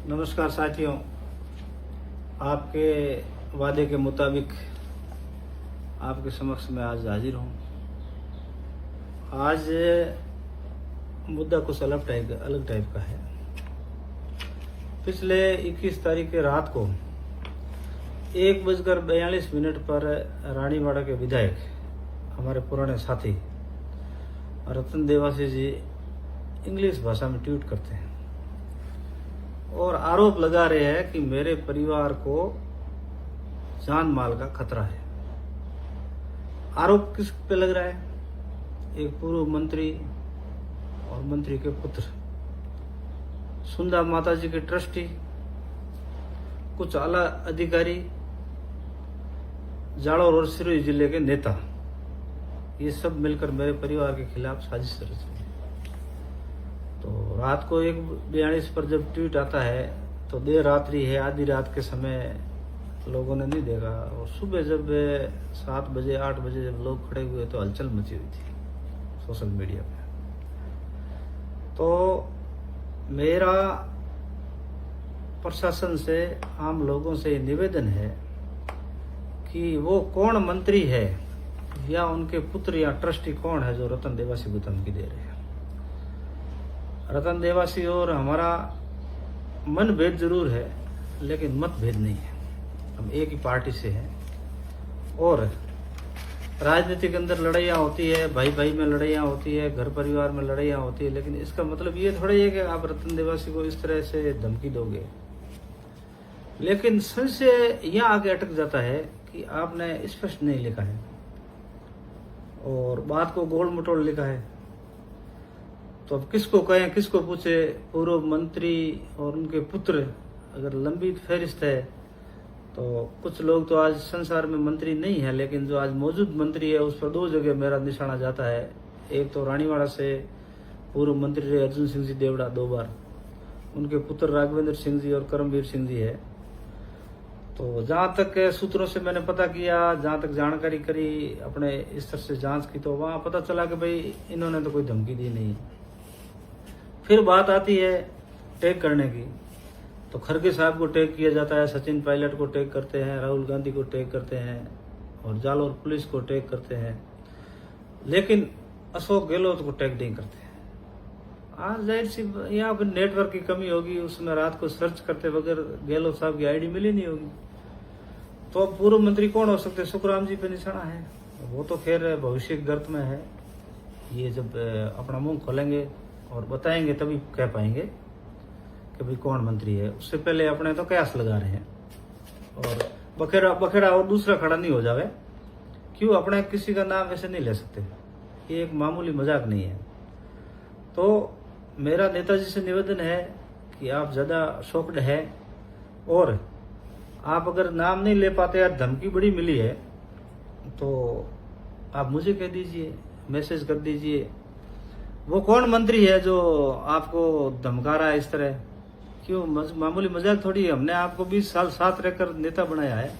नमस्कार साथियों, आपके वादे के मुताबिक आपके समक्ष में आज हाजिर हूँ। आज मुद्दा कुछ अलग टाइप का है। पिछले 21 तारीख के रात को 1:42 पर रानीवाड़ा के विधायक, हमारे पुराने साथी रतन देवासी जी इंग्लिश भाषा में ट्वीट करते हैं और आरोप लगा रहे हैं कि मेरे परिवार को जान माल का खतरा है। आरोप किस पे लग रहा है? एक पूर्व मंत्री और मंत्री के पुत्र, सुंदा माता जी के ट्रस्टी, कुछ आला अधिकारी, जालोर और सिरोही जिले के नेता, ये सब मिलकर मेरे परिवार के खिलाफ साजिश रच रहे हैं। तो रात को 1:42 पर जब ट्वीट आता है तो देर रात्रि है, आधी रात के समय लोगों ने नहीं देखा, और सुबह जब 7 बजे 8 बजे जब लोग खड़े हुए तो हलचल मची हुई थी सोशल मीडिया पे। तो मेरा प्रशासन से, आम लोगों से निवेदन है कि वो कौन मंत्री है या उनके पुत्र या ट्रस्टी कौन है जो रतन देवासी को धमकी दे रहे हैं। रतन देवासी और हमारा मन भेद जरूर है, लेकिन मत भेद नहीं है। हम एक ही पार्टी से हैं और राजनीति के अंदर लड़ाइयाँ होती है, भाई भाई में लड़ाइयाँ होती है, घर परिवार में लड़ाइयाँ होती है, लेकिन इसका मतलब ये थोड़ा है कि आप रतन देवासी को इस तरह से धमकी दोगे। लेकिन संशय यहाँ आगे अटक जाता है कि आपने स्पष्ट नहीं लिखा है और बात को गोल मटोड़ लिखा है। तो अब किसको कहें, किसको पूछे? पूर्व मंत्री और उनके पुत्र अगर लंबी फहरिस्त है तो कुछ लोग तो आज संसार में मंत्री नहीं है, लेकिन जो आज मौजूद मंत्री है उस पर 2 जगह मेरा निशाना जाता है। एक तो रानीवाड़ा से पूर्व मंत्री रहे अर्जुन सिंह जी देवड़ा 2 बार, उनके पुत्र राघवेंद्र सिंह जी और करमवीर सिंह जी है। तो जहाँ तक सूत्रों से मैंने पता किया, जहाँ तक जानकारी करी, अपने स्तर से जांच की, तो वहाँ पता चला कि भाई इन्होंने तो कोई धमकी दी नहीं। फिर बात आती है टैग करने की, तो खड़गे साहब को टैग किया जाता है, सचिन पायलट को टैग करते हैं, राहुल गांधी को टैग करते हैं और जालोर पुलिस को टैग करते हैं, लेकिन अशोक गहलोत को टैग नहीं करते हैं। आज जाहिर सी यहाँ पर नेटवर्क की कमी होगी, उसमें रात को सर्च करते बगैर गहलोत साहब की आईडी मिली नहीं होगी। तो अब पूर्व मंत्री कौन हो सकते? सुखराम जी पे निशाना है। वो तो खैर भविष्य के गर्त में है, ये जब अपना मुंह खोलेंगे और बताएंगे तभी कह पाएंगे कि भाई कौन मंत्री है। उससे पहले अपने तो कयास लगा रहे हैं और बखेड़ा और दूसरा खड़ा नहीं हो जावे। क्यों? अपने किसी का नाम ऐसे नहीं ले सकते, ये एक मामूली मजाक नहीं है। तो मेरा नेताजी से निवेदन है कि आप ज़्यादा शॉक्ड है और आप अगर नाम नहीं ले पाते या धमकी बड़ी मिली है तो आप मुझे कह दीजिए, मैसेज कर दीजिए। वो कौन मंत्री है जो आपको धमका रहा है इस तरह? क्यों? मामूली मजाक थोड़ी है। हमने आपको 20 साल साथ रहकर नेता बनाया है।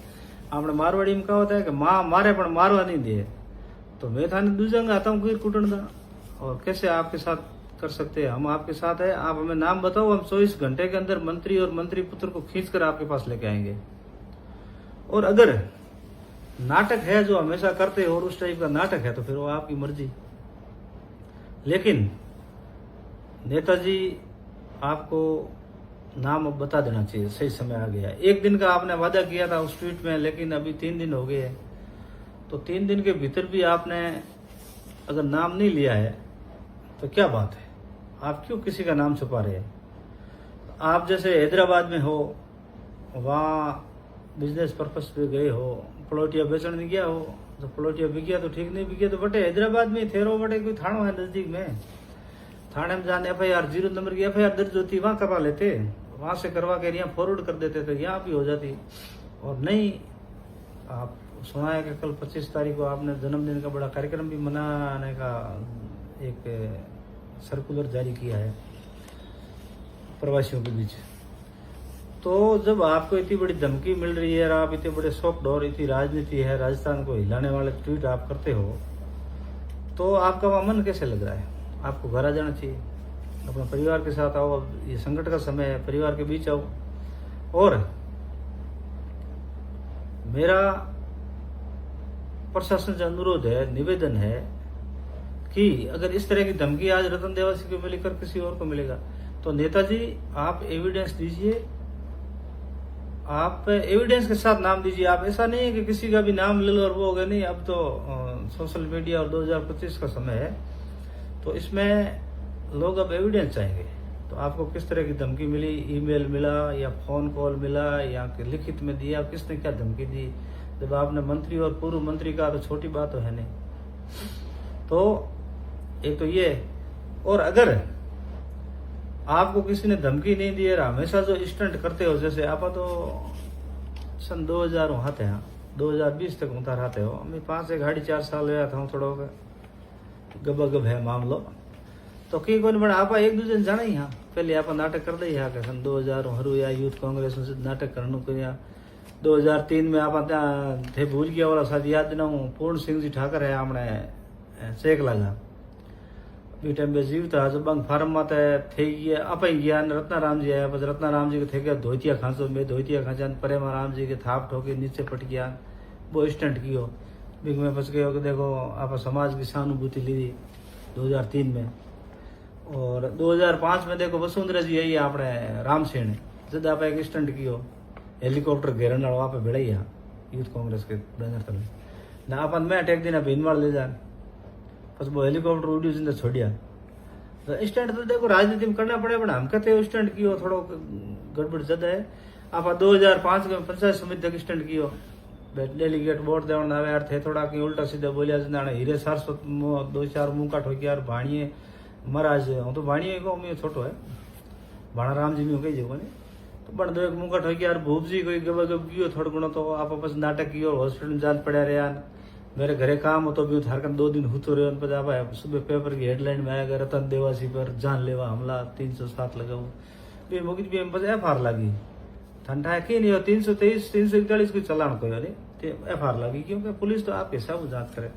आपने मारवाड़ी में कहा होता है कि माँ मारे पर मारवा नहीं दिए, तो मैं थाने दूजंग आता हूँ कोई कुटन। और कैसे आपके साथ कर सकते हैं? हम आपके साथ है। आप हमें नाम बताओ, हम 24 घंटे के अंदर मंत्री और मंत्री पुत्र को खींचकर आपके पास लेके आएंगे। और अगर नाटक है जो हमेशा करते हो और उस टाइप का नाटक है तो फिर वो आपकी मर्जी। लेकिन नेताजी आपको नाम अब बता देना चाहिए, सही समय आ गया है। 1 दिन का आपने वादा किया था उस ट्वीट में, लेकिन अभी 3 दिन हो गए हैं। तो 3 दिन के भीतर भी आपने अगर नाम नहीं लिया है तो क्या बात है? आप क्यों किसी का नाम छुपा रहे हैं? आप जैसे हैदराबाद में हो, वहाँ बिजनेस पर्पस पे गए हो, प्लॉटिया बेचने नहीं गया हो, तो प्लॉटिया बिक गया तो ठीक, नहीं बिक गया तो बटे हैदराबाद में थे रहो, बटे कोई थाना है नजदीक में, थाने में जाने FIR 0 नंबर की FIR दर्ज होती, वहाँ करवा लेते, वहाँ से करवा के यहाँ फॉरवर्ड कर देते थे, यहाँ भी हो जाती। और नहीं, आप सुना है कि कल 25 तारीख को आपने जन्मदिन का बड़ा कार्यक्रम भी मनाने का एक सर्कुलर जारी किया है प्रवासियों के बीच। तो जब आपको इतनी बड़ी धमकी मिल रही है और आप इतने बड़े शॉक्ड और इतनी राजनीति है, राजस्थान को हिलाने वाले ट्वीट आप करते हो, तो आपका वहाँ मन कैसे लग रहा है? आपको घर आ जाना चाहिए। अपने परिवार के साथ आओ। अब ये संकट का समय है, परिवार के बीच आओ। और मेरा प्रशासन से अनुरोध है, निवेदन है कि अगर इस तरह की धमकी आज रतन देवासी को मिलकर किसी और को मिलेगा तो नेताजी आप एविडेंस दीजिए, आप एविडेंस के साथ नाम दीजिए। आप ऐसा नहीं है कि किसी का भी नाम ले लो और वो हो गया। नहीं, अब तो सोशल मीडिया और 2025 का समय है, तो इसमें लोग अब एविडेंस चाहेंगे। तो आपको किस तरह की धमकी मिली, ईमेल मिला या फोन कॉल मिला या लिखित में दिया, किसने क्या धमकी दी? जब आपने मंत्री और पूर्व मंत्री का, तो छोटी बात तो है नहीं। तो एक तो ये, और अगर आपको किसी ने धमकी नहीं दी रहा, हमेशा जो स्टंट करते हो, जैसे आप तो सन 2000 वहां थे, 2020 तक उतार आते हो, मैं 5 से गाड़ी 4 साल गया था, थोड़ा गब है मामलो। तो कई कोई बड़ा आप एक दूसरे ने जाना ही। हाँ, पहले आप नाटक कर दे सन 2000 हरू या यूथ कांग्रेस में नाटक करने को, या 2003 में आप थे भूल गया वाला शायद याद दिना हूँ, पूर्ण सिंह जी ठाकर है हमने चेक लगा बी टाइम पे जीव था, जब बंग फार्म में थे गया आप ही गया। रत्नाराम जी आया, बस रत्नाराम जी के थे गया धोतिया खांसो, मैं धोतिया खांचा, प्रेमा राम जी के थाप ठोके नीचे पट गया, वो स्टंट कियो बिग में फंस गए। देखो आप समाज की सहानुभूति ली 2003 में। और 2005 में देखो वसुंधरा जी आई आपने राम सेन जब आप एक स्टंट कियो, हेलीकॉप्टर घेरन वाला आप भिड़ाई यूथ कांग्रेस के बैनर तले ना, अपन मैं अटैक दिन भीनवाड़ ले जान, बस वो हेलीकॉप्टर उड़ी जिंदा छोड़िया। तो स्टंट तो देखो राजनीति में करना पड़े, बड़ा हम कहते स्टंट कियो, थोड़ा गड़बड़ ज्यादा है। आप 2005 में पंचायत समिति तक स्टंट कियो, डेलीगेट वोट देवन आवे यार थे, थोड़ा की उल्टा सीधा बोलिया जना, हीरे सारस्वत 2-4 मुंह का ठोकी यार, भाणिये महाराज हूँ तो भाणिये को मैं छोटो है, भाणा राम जी में कही जो ने, तो बन 2 मुंह का ठोकी यार, भूप जी कोई गब कियो थोड़ा गुणो, तो आप बस नाटक कियो, हॉस्पिटल में जान पड़ा रहा, मेरे घरे काम हो तो भी थारकन 2 दिन हुतो रहे। पर आप सुबह पेपर की हेडलाइन में आएगा रतन देवासी पर जानलेवा हमला 307 लगाऊ, भी मुगित भी बस FR लगी ठंडा की नहीं हो, 323 341 की चलान को FR लगी, क्योंकि पुलिस तो आपके सब जांच करे।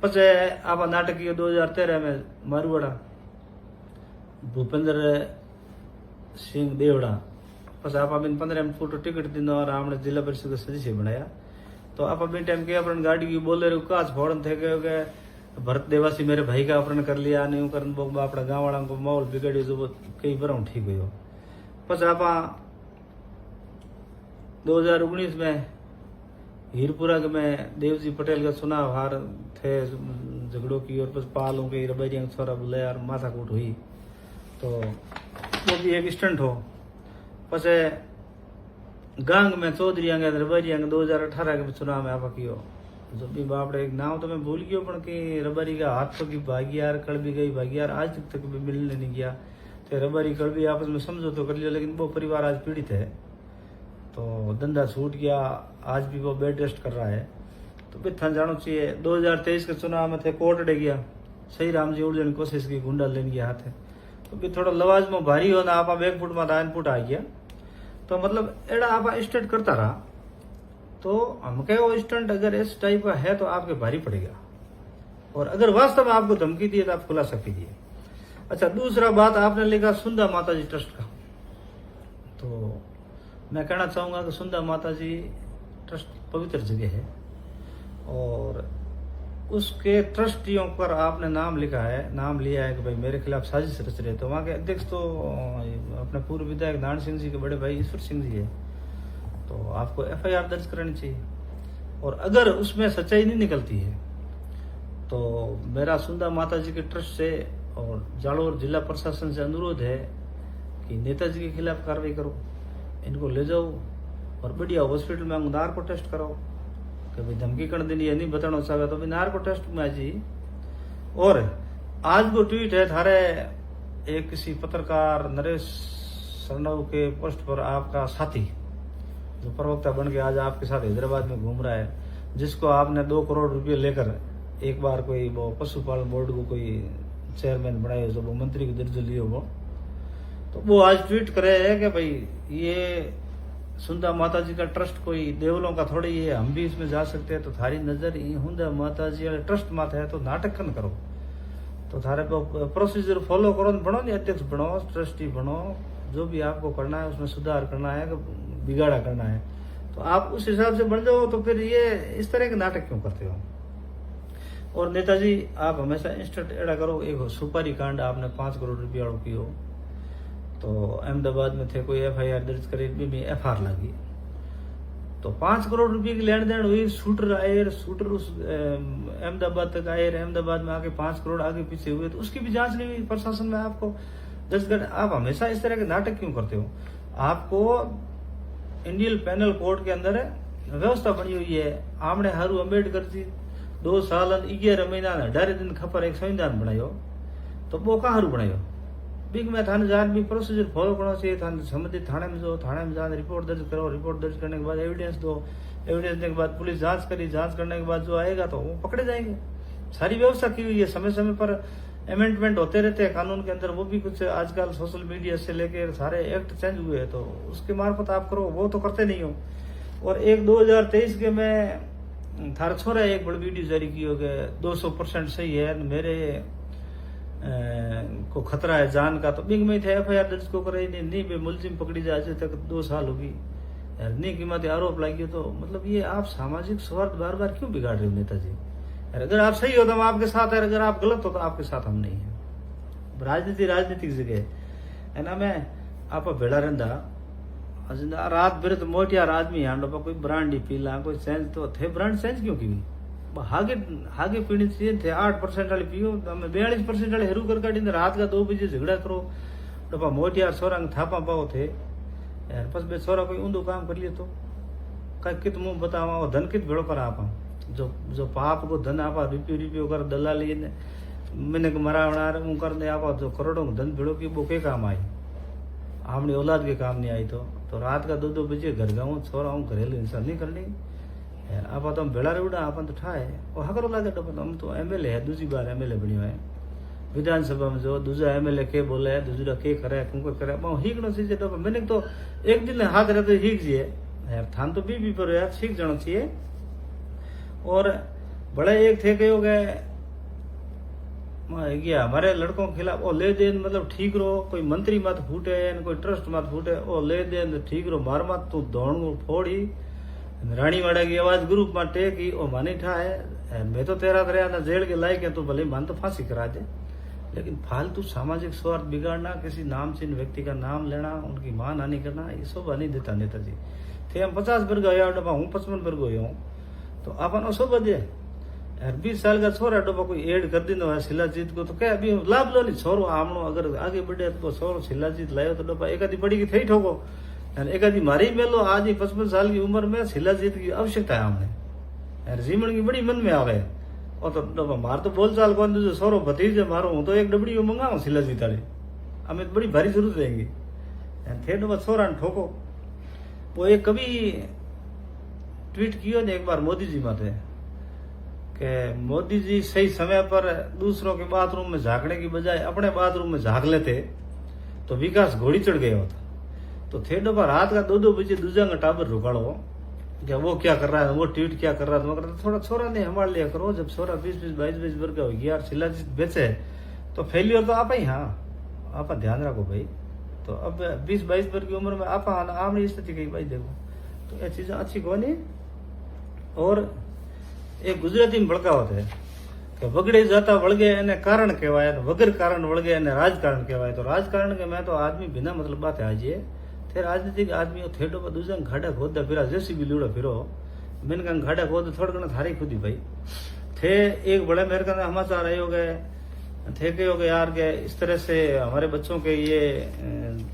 पछ आप नाटक किया 2013 में मारवाड़ा भूपेंद्र सिंह देवड़ा, बस आप 15 फुट टिकट दिन और आपने जिला परिषद का सदस्य बनाया। तो आप अभी टाइम के अपन गाड़ी की बोले रहे काज फोड़न थे गए, भरत देवासी मेरे भाई का अपहरण कर लिया, नहीं कर अपना गाँव वाला को माहौल बिगड़ियो, जो कई बार ठीक हुई। बस आप 2019 में हीरपुरा में देवजी पटेल का चुनाव हार थे झगड़ों की, और बस पालों के रबैरिया छोरा बुलाया और माथाकूट हुई, तो वो भी एक स्टंट हो। बस गांग में चौधरी रबैरिया 2018 के चुनाव में आप कियो, जो भी बाप एक नाम तो मैं भूल गयो, पर कि रबरी का हाथ तो की भागियार कड़बी गई, भागियार आज तक भी मिलने नहीं गया। तो रबरी कड़बी आपस में समझो तो कर लिया, लेकिन वो परिवार आज पीड़ित है, तो धंधा छूट गया, आज भी वो बेड रेस्ट कर रहा है। तो भी था जानो चाहिए 2023 के चुनाव में थे कोर्ट डे गया, सही राम जी उड़ने की कोशिश की, गुंडा लेने गया हाथ है, तो भी थोड़ा लवाज में भारी हो ना, आप 1 फुट में 9 फुट आ गया। तो मतलब एड़ा आप स्टंट करता रहा, तो हम कहे वो स्टंट अगर इस टाइप का है तो आपके भारी पड़ेगा, और अगर वास्तव में आपको धमकी दिए तो आप खुलासा कीजिए। अच्छा, दूसरा बात आपने लिखा सुंदा माता जी ट्रस्ट का, तो मैं कहना चाहूंगा कि सुंदा माता जी ट्रस्ट पवित्र जगह है, और उसके ट्रस्टियों पर आपने नाम लिखा है, नाम लिया है कि भाई मेरे खिलाफ साजिश रच रहे। तो वहाँ के अध्यक्ष तो अपने पूर्व विधायक नारायण सिंह जी के बड़े भाई ईश्वर सिंह जी है, तो आपको FIR दर्ज करनी चाहिए। और अगर उसमें सच्चाई नहीं निकलती है तो मेरा सुंदा माता जी के ट्रस्ट से और जालोर जिला प्रशासन से अनुरोध है कि नेताजी के खिलाफ कार्रवाई करो, इनको ले जाओ और बढ़िया हॉस्पिटल में अंगदार को टेस्ट कराओ। कभी धमकी कर देनी है नहीं बताना चाहे तो बिनार को टेस्ट में जी। और आज वो ट्वीट है थारे एक किसी पत्रकार नरेश सरनव के पोस्ट पर आपका साथी जो प्रवक्ता बन के आज आपके साथ हैदराबाद में घूम रहा है, जिसको आपने 2 करोड़ रुपए लेकर एक बार कोई वो पशुपालन बोर्ड को कोई चेयरमैन बनाए, जो वो मंत्री को दर्ज लियो वो, तो वो आज ट्वीट करे है कि भाई ये सुंदा माता जी का ट्रस्ट कोई देवलों का थोड़ी है, हम भी इसमें जा सकते हैं, तो थारी नजर ये हुंदा माता जी वाले ट्रस्ट माता है तो नाटक कन करो। तो थारे प्रोसीजर फॉलो करो, बनो नहीं, अध्यक्ष बनो, ट्रस्टी बनो, जो भी आपको करना है उसमें सुधार करना है, बिगाड़ा करना है, तो आप उस हिसाब से बन जाओ। तो फिर ये इस तरह के नाटक क्यों करते हो? और नेताजी आप हमेशा इंस्टेंट एड़ा करो। एक सुपारी कांड आपने 5 करोड़ रुपया कियो, तो अहमदाबाद में थे, कोई FIR दर्ज करे, भी FR लगी, तो 5 करोड़ रुपए की लेन देन हुई। शूटर आए, शूटर उस अहमदाबाद तक आए, अहमदाबाद में आके 5 करोड़ आगे पीछे हुए, तो उसकी भी जांच नहीं हुई प्रशासन में आपको दर्ज कर। आप हमेशा इस तरह के नाटक क्यों करते हो? आपको इंडियन पेनल कोड के अंदर व्यवस्था बनी हुई है। आपने हारू अम्बेडकर जी 2 साल 11 महीना 18 दिन खपर एक संविधान बनायो, तो वो कहाँ हारू बनायो? बिग में थाने जान भी प्रोसीजर फॉलो करना चाहिए। थाने संबंधित थाने में जो, थाने में जान रिपोर्ट दर्ज करो, रिपोर्ट दर्ज करने के बाद एविडेंस दो, एविडेंस देने के बाद पुलिस जांच करी, जांच करने के बाद जो आएगा तो वो पकड़े जाएंगे। सारी व्यवस्था की हुई है। समय समय पर अमेंडमेंट होते रहते हैं कानून के अंदर। वो भी कुछ आजकल सोशल मीडिया से लेकर सारे एक्ट चेंज हुए हैं, तो उसके मार्फत आप करो, वो तो करते नहीं हो। और एक 2023 के में थारा छोरा एक बड़ी वीडियो जारी की हो गया, 200% सही है, मेरे को खतरा है जान का, तो बिग में थे FIR दर्ज को करे नहीं बे मुलजिम पकड़ी जाए, आज तक 2 साल होगी यार, नहीं कीमत आरोप लाएगी। तो मतलब ये आप सामाजिक सौहार्द बार बार क्यों बिगाड़ रहे हो नेताजी? अगर आप सही हो तो हम आपके साथ है, अगर आप गलत हो तो आपके साथ हम नहीं है। राजनीति राजनीतिक जगह है ना। मैं आप भेड़ा रहंदा रात भर तो मोटियार आदमी हांडो पर कोई ब्रांड ही पीला, कोई चेंज तो थे, ब्रांड चेंज क्यों की? हागे हागे पीनी चाहिए थे। 8% वाली पियो, 42% वाले हरू कर काटी, रात का 2 बजे झगड़ा करो, डब्बा मोटियार छोरा थापा पाओ थे यार। बस बे छोरा कोई ऊंधो काम कर लिए तो कई कित मुंह बतावा, धन कित भेड़ो कर आप जो पाप को धन आप रिपियो कर दलाली ने मैंने मरावना कर दे आप जो करोड़ों धन भेड़ो की वो के काम आई, आपने औलाद के काम नहीं आई। तो रात का 2-2 बजे घर गाऊं छोरा हूँ, घरेलू इंसान नहीं करनी यार। आप तो हम भेड़ा रेवड़ा अपन तो ठाए और हकरो लागे तो हम तो MLA है, दूसरी बार MLA बनी हुआ है विधानसभा में। जो दूसरा MLA के बोले है, दूसरा के करे कुंकर करे, हीकनो चाहिए। तो मैंने तो एक दिन हाथ रहते हीक जिए यार, थान तो भी पर यार सीख जाना चाहिए। और बड़े एक थे कहो गए हमारे लड़कों के खिलाफ ओ ले देन मतलब ठीक रहो, कोई मंत्री मत फूटे, कोई ट्रस्ट मत फूटे, ओ ले देन ठीक रहो, मार मत तू दौड़ फोड़ी रानीवाड़ा की आवाज ग्रुप में टेकी ओ मानी ठा है। मैं तो तेरा तरह ना जेल के लायक है, तो भले मान तो फांसी करा दे, लेकिन फालतू सामाजिक स्वार्थ बिगाड़ना, किसी नामचीन व्यक्ति का नाम लेना, उनकी मान हानि करना, ये सब नहीं देता नेताजी। थे हम 50 वर्ग आया डब्बा, हूँ 55 वर्ग हो हूँ, तो अपन सब दे 20 साल का छोरा डब्बा कोई एड कर दी है शिलाजीत को, तो क्या अभी लाभ लो नहीं छोरो आमनो, अगर आगे बढ़े तो छोरो शिलाजीत लायो तो डब्बा एक आधी पड़ी की थी ठोको, एक आधी मारी मेलो। आज ही 55 साल की उम्र में शिलाजीत की आवश्यकता है हमने यार, जीवन की बड़ी मन में आवे। और तो डब्बा मार तो बोल चाल कौन जो छोरो भतीजे मारो, हूँ तो एक डबड़ी मंगाऊ शिलाजीत वाले, हमें बड़ी भारी जरूरत रहेगी। थे डब्बा छोरा ठोको। वो एक कभी ट्वीट किया ने एक बार मोदी जी माथे कि मोदी जी सही समय पर दूसरों के बाथरूम में झांकने की बजाय अपने बाथरूम में झांक लेते तो विकास घोड़ी चढ़ गया होता। तो थे डब्बा रात का 2-2 बजे दूसरा का टाबर रुकाड़ो क्या वो क्या कर रहा है, वो ट्वीट क्या कर रहा है, मगर थोड़ा छोरा ने हमारे लिया करो। जब छोरा 20-22 वर्ग का हो गया शिलाजीत बेचे तो फेलियर तो आप ही, हाँ आप ध्यान रखो भाई। तो अब 20-22 वर्ग की उम्र में आप आमनी स्थिति कही भाई देखो, तो ये चीजें अच्छी को नहीं। और एक गुजराती में बड़का होता है कि वगड़े जाता वળગે એને કારણ કહેવાય, વગર કારણ વળગે એને રાજકારણ કહેવાય। तो राजकारण के मैं तो आदमी बिना मतलब बात है आज ये थे राजनीतिक आदमी थेडो पर दूसरा घाटा खोदा फिरा जैसी भी लूड़ा फिरो मैंने कहा घाटा खोद थोड़ा घना थारी खुदी भाई थे। एक बड़े मेरे का समाचार आए हो गए थे के हो गए यार के इस तरह से हमारे बच्चों के ये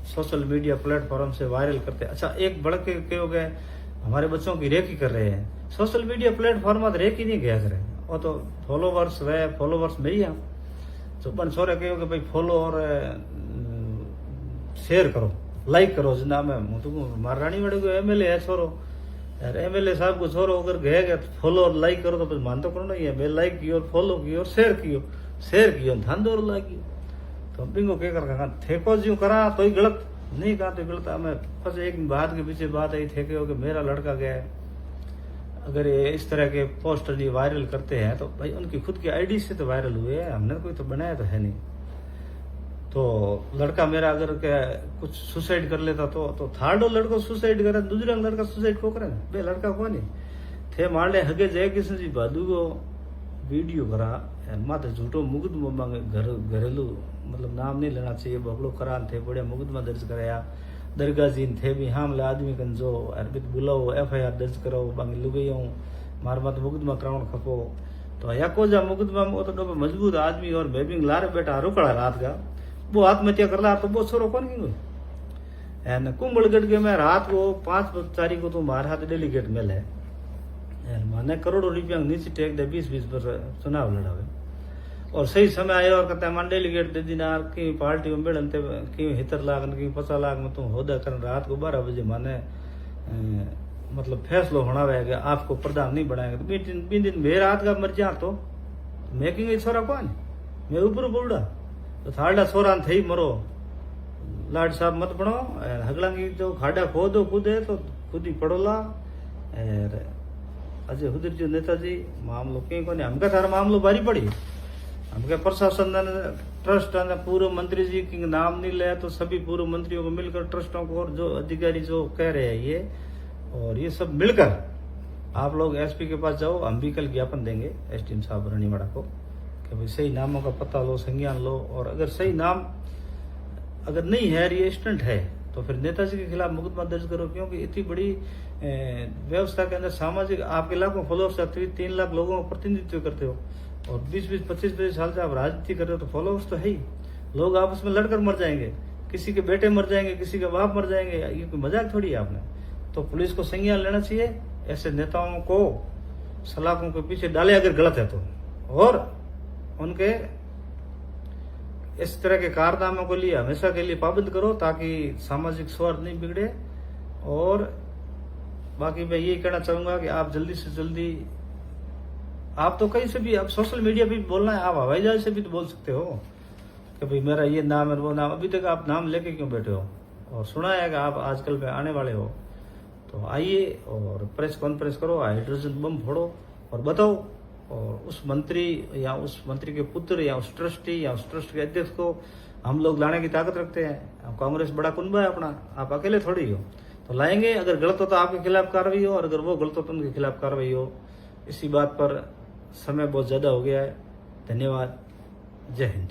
सोशल मीडिया प्लेटफॉर्म से वायरल करते। अच्छा एक बड़े के हो गए हमारे बच्चों की रेकी कर रहे हैं सोशल मीडिया प्लेटफॉर्म पर रेकी नहीं गया करे, वो तो फॉलोवर्स वे फॉलोवर्स में ही हम तो पन छोरे कहो कि भाई फॉलो और शेयर करो लाइक करो जना में हूँ तो मार रानीवाड़े को MLA है छोरो यार, MLA साहब को छोरो अगर गए फॉलो और लाइक करो तो फिर मान तो करो नहीं है। मैं लाइक की और फॉलो की और शेयर कियो धन दौर लागी तो बिंगो के कर ठेको जो करा तो ही गलत नहीं कहा तो गलत। मैं बस एक बात के पीछे बात आई थे कि मेरा लड़का गया अगर ये इस तरह के पोस्टर ये वायरल करते हैं तो भाई उनकी खुद की आईडी से तो वायरल हुए हैं, हमने कोई तो बनाया तो है नहीं। तो लड़का मेरा अगर कुछ सुसाइड कर लेता तो थार्डो लड़को सुसाइड करे, दूसरा लड़का सुसाइड को करे बे लड़का को नहीं थे। मान ले हगे जय किशन जी भादू को वीडियो करा माथे झूठो मुकदमा मांगे, घरेलू मतलब नाम नहीं लेना चाहिए, बगड़ो करान थे बढ़िया मुकदमा दर्ज कराया। दरगाह जीन थे भी हमला आदमी कन जो अरबित बुलाओ FIR दर्ज करो बांगी लुगई मार मत मुकदमा कराउन खपो। तो याको जा मुकदमा में तो मजबूत आदमी और बेबिंग लारे बेटा रुकड़ा रात का वो आत्महत्या कर ला तो वो छोरो कौन की एन कुंभलगढ़ के में रात को 5 तारीख को तो मारे हाथ डेलीगेट मिले माने करोड़ों रुपया नीचे टेक दे 20-20 पर चुनाव लड़ावे और सही समय आया और कहते हैं डेलीगेट दे दिना की पार्टी में मिलन थे कि 70 लाख की 50 लाख में तुम होदा कर रात को 12 बजे माने मतलब फैसला होना रहेगा आपको प्रधान नहीं बनाएगा। तो 3 दिन मैं रात का मर जा तो मैं कहीं छोरा कौन मैं ऊपर बोलड़ा तो थाड़ा छोरा थे मरो लाड साहब मत बनो हगला की जो खाडा खो दो खुद है तो खुद ही पड़ोला। अजय हुदर जो नेताजी मामलो कहीं को हमका थारा मामलो बारी पड़ी हमके प्रशासन ट्रस्ट पूर्व मंत्री जी के नाम नहीं लिया तो सभी पूर्व मंत्रियों को मिलकर ट्रस्टों को और जो अधिकारी जो कह रहे हैं ये और ये सब मिलकर आप लोग SP के पास जाओ, हम भी कल ज्ञापन देंगे SDM साहब रानीवाड़ा को कि भाई सही नामों का पता लो, संज्ञान लो और अगर सही नाम अगर नहीं है ये स्टंट है तो फिर नेताजी के खिलाफ मुकदमा दर्ज करो, क्योंकि इतनी बड़ी व्यवस्था के अंदर सामाजिक आपके लाखों फॉलोअर्स 3 लाख लोगों का प्रतिनिधित्व करते हो और 20-20, 25-25 साल से आप राजनीति कर रहे हो तो फॉलोअर्स तो है ही। लोग आपस में लड़कर मर जाएंगे, किसी के बेटे मर जाएंगे, किसी के बाप मर जाएंगे, ये कोई मजाक थोड़ी है आपने। तो पुलिस को संज्ञान लेना चाहिए, ऐसे नेताओं को सलाखों के पीछे डाले अगर गलत है तो, और उनके इस तरह के कारनामों को लिए हमेशा के लिए पाबंद करो ताकि सामाजिक सौहार्द नहीं बिगड़े। और बाकी मैं यही कहना चाहूंगा कि आप जल्दी से जल्दी आप तो कहीं से भी आप सोशल मीडिया पे भी बोलना है, आप हवाई जहाज से भी तो बोल सकते हो कि भाई मेरा ये नाम है वो नाम। अभी तक आप नाम लेके क्यों बैठे हो और सुना है कि आप आजकल पे आने वाले हो तो आइए और प्रेस कॉन्फ्रेंस करो, हाइड्रोजन बम फोड़ो और बताओ और उस मंत्री या उस मंत्री के पुत्र या उस ट्रस्टी या उस ट्रस्ट के अध्यक्ष को हम लोग लाने की ताकत रखते हैं। कांग्रेस बड़ा कुनबा है अपना, आप अकेले थोड़ी हो, तो लाएंगे। अगर गलत हो तो आपके खिलाफ कार्रवाई हो और अगर वो गलत हो तो उनके खिलाफ कार्रवाई हो। इसी बात पर समय बहुत ज्यादा हो गया है। धन्यवाद। जय हिंद।